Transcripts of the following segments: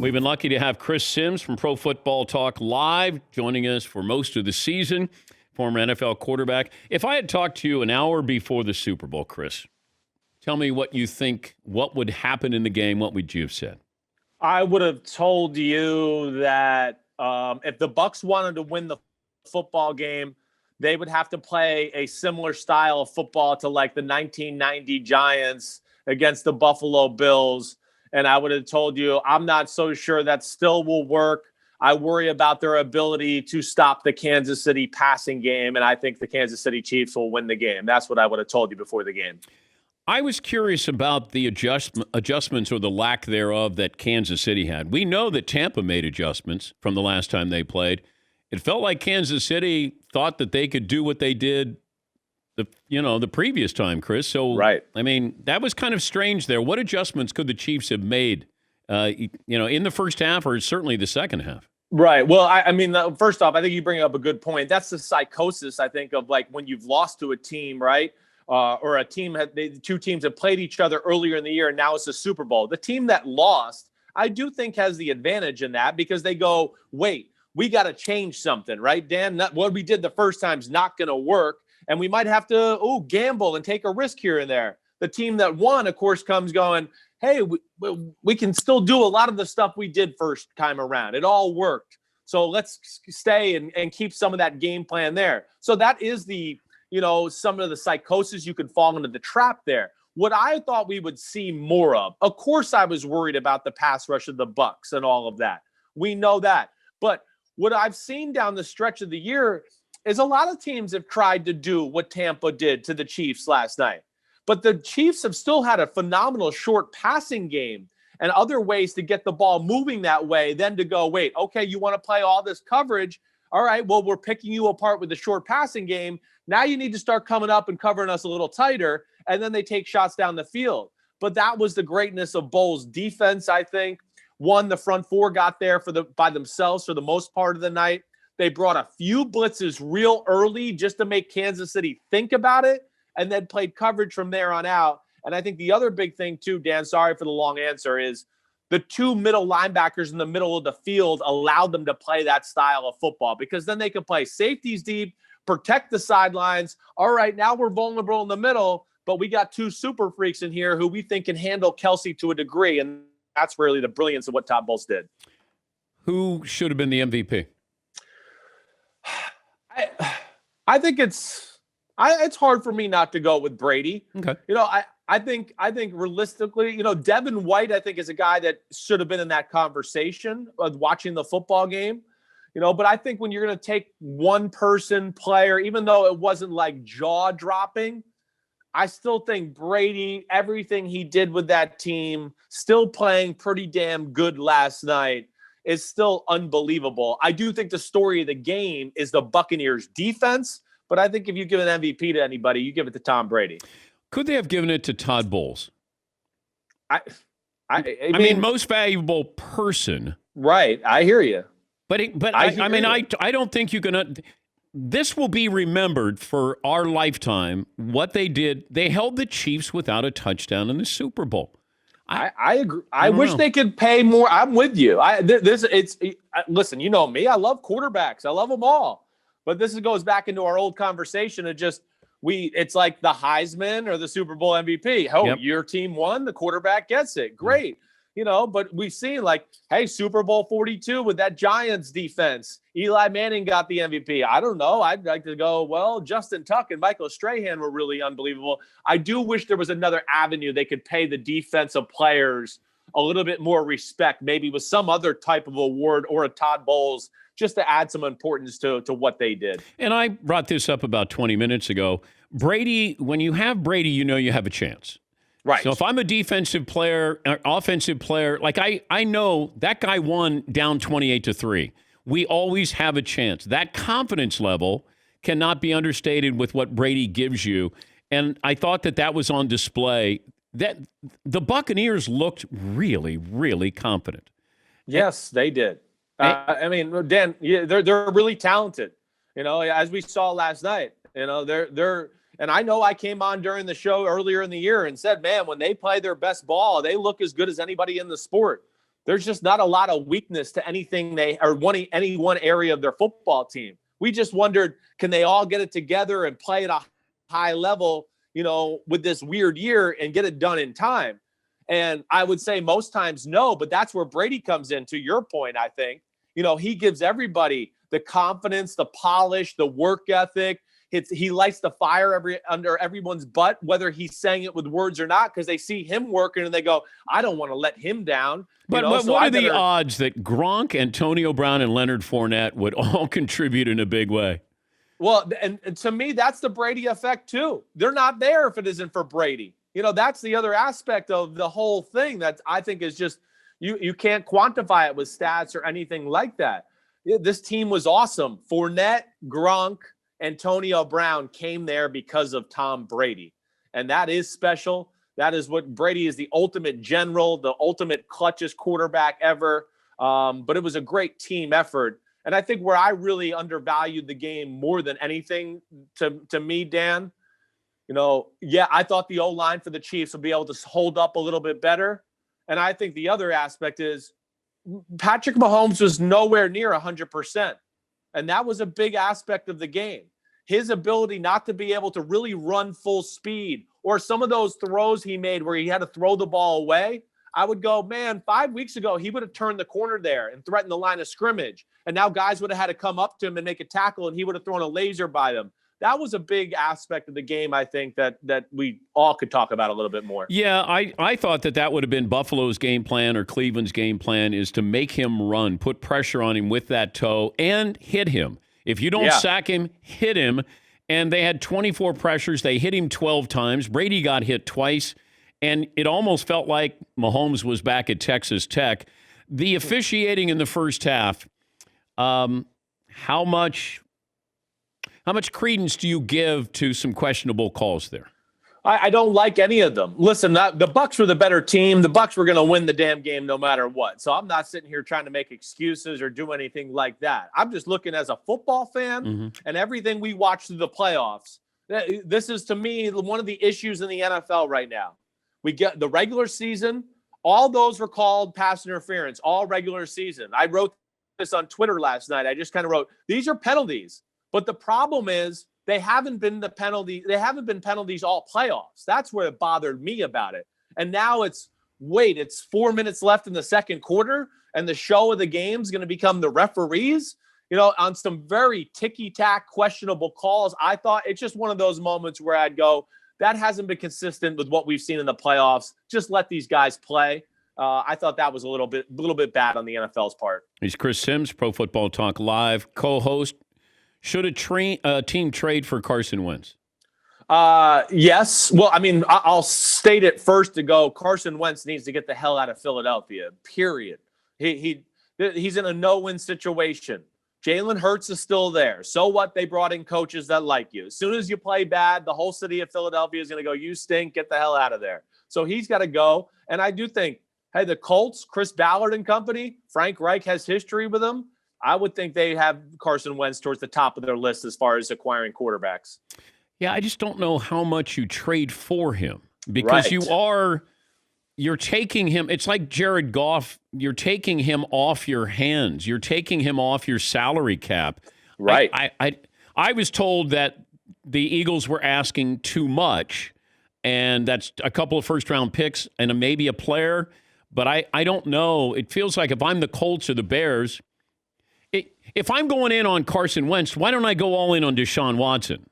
We've been lucky to have Chris Sims from Pro Football Talk Live joining us for most of the season, former NFL quarterback. If I had talked to you an hour before the Super Bowl, Chris, tell me what you think, what would happen in the game, what would you have said? I would have told you that if the Bucs wanted to win the football game, they would have to play a similar style of football to like the 1990 Giants against the Buffalo Bills. And I would have told you, I'm not so sure that still will work. I worry about their ability to stop the Kansas City passing game, and I think the Kansas City Chiefs will win the game. That's what I would have told you before the game. I was curious about the adjustments or the lack thereof that Kansas City had. We know that Tampa made adjustments from the last time they played. It felt like Kansas City thought that they could do what they did the previous time, Chris. So, right. I mean, that was kind of strange there. What adjustments could the Chiefs have made, in the first half or certainly the second half? Right. Well, I mean, first off, I think you bring up a good point. That's the psychosis, I think, of like when you've lost to a team, right? Or a team, two teams have played each other earlier in the year, and now it's a Super Bowl. The team that lost, I do think has the advantage in that because they go, wait, we got to change something, right, Dan? What we did the first time is not going to work, and we might have to gamble and take a risk here and there. The team that won, of course, comes going, hey, we can still do a lot of the stuff we did first time around. It all worked. So let's stay and keep some of that game plan there. So that is some of the psychosis you could fall into the trap there. What I thought we would see more of course, I was worried about the pass rush of the Bucs and all of that. We know that. But what I've seen down the stretch of the year is a lot of teams have tried to do what Tampa did to the Chiefs last night. But the Chiefs have still had a phenomenal short passing game and other ways to get the ball moving that way than to go, wait, okay, you want to play all this coverage? All right, well, we're picking you apart with the short passing game. Now you need to start coming up and covering us a little tighter, and then they take shots down the field. But that was the greatness of Bowles' defense, I think. One, the front four got there by themselves for the most part of the night. They brought a few blitzes real early just to make Kansas City think about it, and then played coverage from there on out. And I think the other big thing too, Dan, sorry for the long answer, is the two middle linebackers in the middle of the field allowed them to play that style of football because then they could play safeties deep, protect the sidelines. All right, now we're vulnerable in the middle, but we got two super freaks in here who we think can handle Kelsey to a degree. And that's really the brilliance of what Todd Bowles did. Who should have been the MVP? I think it's hard for me not to go with Brady. Okay. I think realistically, Devin White, I think, is a guy that should have been in that conversation of watching the football game. But I think when you're going to take one person player, even though it wasn't like jaw dropping, I still think Brady, everything he did with that team, still playing pretty damn good last night, is still unbelievable. I do think the story of the game is the Buccaneers defense, but I think if you give an MVP to anybody, you give it to Tom Brady. Could they have given it to Todd Bowles? I mean, most valuable person. Right. I hear you. But I don't think you can. This will be remembered for our lifetime. What they did, they held the Chiefs without a touchdown in the Super Bowl. I agree. I wish they could pay more. I'm with you. Listen. You know me. I love quarterbacks. I love them all. But this goes back into our old conversation of just it's like the Heisman or the Super Bowl MVP. Your team won, the quarterback gets it. Great. But we've seen Super Bowl 42 with that Giants defense. Eli Manning got the MVP. I don't know. I'd like to go, Justin Tuck and Michael Strahan were really unbelievable. I do wish there was another avenue they could pay the defensive players a little bit more respect, maybe with some other type of award or a Todd Bowles, just to add some importance to what they did. And I brought this up about 20 minutes ago. Brady, when you have Brady, you have a chance. Right. So if I'm a defensive player, offensive player, I know that guy won down 28-3. We always have a chance. That confidence level cannot be understated with what Brady gives you. And I thought that was on display. That the Buccaneers looked really, really confident. Yes, they did. Dan, they're really talented. As we saw last night. They're. And I know I came on during the show earlier in the year and said, man, when they play their best ball, they look as good as anybody in the sport. there's just not a lot of weakness to anything any one area of their football team. We just wondered, can they all get it together and play at a high level, with this weird year and get it done in time? And I would say most times no, but that's where Brady comes in, to your point, I think. He gives everybody the confidence, the polish, the work ethic. He lights the fire under everyone's butt, whether he's saying it with words or not, because they see him working and they go, I don't want to let him down. But what are the odds that Gronk, Antonio Brown, and Leonard Fournette would all contribute in a big way? Well, and to me, that's the Brady effect too. They're not there if it isn't for Brady. That's the other aspect of the whole thing that I think is just, you can't quantify it with stats or anything like that. This team was awesome. Fournette, Gronk, Antonio Brown came there because of Tom Brady. And that is special. That is what Brady is, the ultimate general, the ultimate clutchest quarterback ever. But it was a great team effort. And I think where I really undervalued the game more than anything to me, Dan, I thought the O-line for the Chiefs would be able to hold up a little bit better. And I think the other aspect is Patrick Mahomes was nowhere near 100%. And that was a big aspect of the game. His ability not to be able to really run full speed, or some of those throws he made where he had to throw the ball away, I would go, man, 5 weeks ago, he would have turned the corner there and threatened the line of scrimmage. And now guys would have had to come up to him and make a tackle, and he would have thrown a laser by them. That was a big aspect of the game, I think, that we all could talk about a little bit more. Yeah, I thought that would have been Buffalo's game plan or Cleveland's game plan, is to make him run, put pressure on him with that toe, and hit him. If you don't sack him, hit him. And they had 24 pressures. They hit him 12 times. Brady got hit twice. And it almost felt like Mahomes was back at Texas Tech. The officiating in the first half, how much credence do you give to some questionable calls there? I don't like any of them. Listen, the Bucs were the better team. The Bucs were going to win the damn game no matter what. So I'm not sitting here trying to make excuses or do anything like that. I'm just looking as a football fan and everything we watch through the playoffs. This is, to me, one of the issues in the NFL right now. We get the regular season. All those were called pass interference, all regular season. I wrote this on Twitter last night. I just kind of wrote, these are penalties. But the problem is, they haven't been penalties all playoffs. That's where it bothered me about it. And now it's 4 minutes left in the second quarter, and the show of the game is going to become the referees, on some very ticky-tack, questionable calls. I thought it's just one of those moments where I'd go, that hasn't been consistent with what we've seen in the playoffs. Just let these guys play. I thought that was a little bit bad on the NFL's part. He's Chris Sims, Pro Football Talk Live, co-host. Should a team trade for Carson Wentz? Yes. Well, I mean, I'll state it first to go. Carson Wentz needs to get the hell out of Philadelphia, period. He's in a no-win situation. Jalen Hurts is still there. So what? They brought in coaches that like you. As soon as you play bad, the whole city of Philadelphia is going to go, you stink, get the hell out of there. So he's got to go. And I do think, hey, the Colts, Chris Ballard and company, Frank Reich has history with them. I would think they have Carson Wentz towards the top of their list as far as acquiring quarterbacks. Yeah, I just don't know how much you trade for him, because you're taking him. It's like Jared Goff. You're taking him off your hands. You're taking him off your salary cap. Right. I was told that the Eagles were asking too much, and that's a couple of first-round picks and maybe a player. But I don't know. It feels like if I'm the Colts or the Bears, if I'm going in on Carson Wentz, why don't I go all in on Deshaun Watson?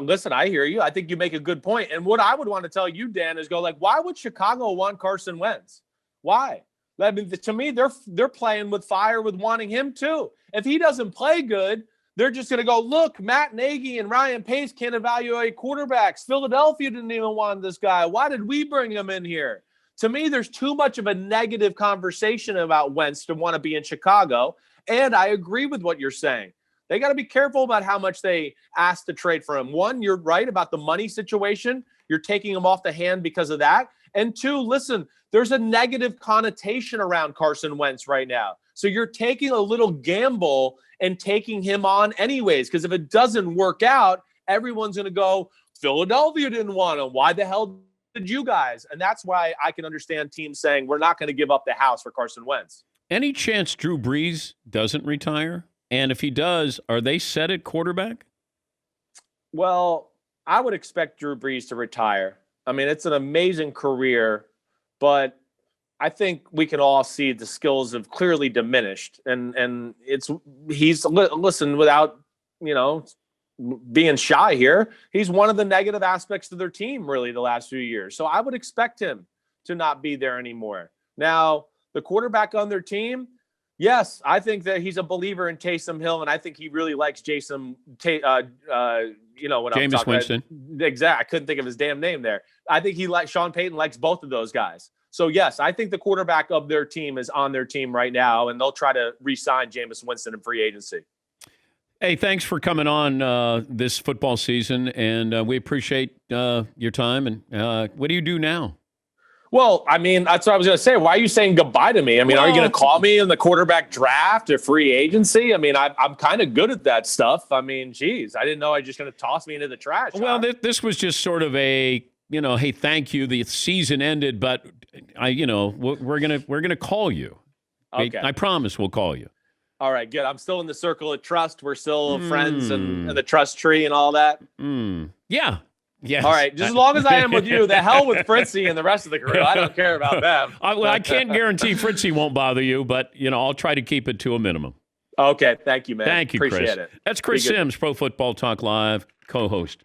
Listen, I hear you. I think you make a good point. And what I would want to tell you, Dan, is why would Chicago want Carson Wentz? Why? I mean, to me, they're playing with fire with wanting him too. If he doesn't play good, they're just going to go, look, Matt Nagy and Ryan Pace can't evaluate quarterbacks. Philadelphia didn't even want this guy. Why did we bring him in here? To me, there's too much of a negative conversation about Wentz to want to be in Chicago. And I agree with what you're saying. They got to be careful about how much they ask to trade for him. One, you're right about the money situation. You're taking him off the hand because of that. And two, listen, there's a negative connotation around Carson Wentz right now. So you're taking a little gamble and taking him on anyways, because if it doesn't work out, everyone's going to go, Philadelphia didn't want him. Why the hell did you guys. And that's why I can understand teams saying we're not going to give up the house for Carson Wentz. Any chance Drew Brees doesn't retire? And if he does, are they set at quarterback? Well, I would expect Drew Brees to retire. I mean, it's an amazing career, but I think we can all see the skills have clearly diminished. And listen, without, being shy here, he's one of the negative aspects of their team really the last few years. So I would expect him to not be there anymore. Now, the quarterback on their team, yes, I think that he's a believer in Taysom Hill, and I think he really likes Jameis Winston. Exactly. I couldn't think of his damn name there. I think Sean Payton likes both of those guys. So, yes, I think the quarterback of their team is on their team right now, and they'll try to re-sign Jameis Winston in free agency. Hey, thanks for coming on this football season, and we appreciate your time. And what do you do now? Well, I mean, that's what I was going to say. Why are you saying goodbye to me? I mean, are you going to call me in the quarterback draft or free agency? I mean, I'm kind of good at that stuff. I mean, geez, I didn't know I was just going to toss me into the trash. Well, this was just sort of a, hey, thank you. The season ended, but we're gonna call you. Okay. I promise we'll call you. All right, good. I'm still in the circle of trust. We're still friends and the trust tree and all that. Yeah. Yes. All right, just as long as I am with you, the hell with Fritzy and the rest of the crew. I don't care about them. I can't guarantee Fritzy won't bother you, but I'll try to keep it to a minimum. Okay, thank you, man. Thank you, Appreciate Chris. it. That's Chris Sims, Pro Football Talk Live co-host.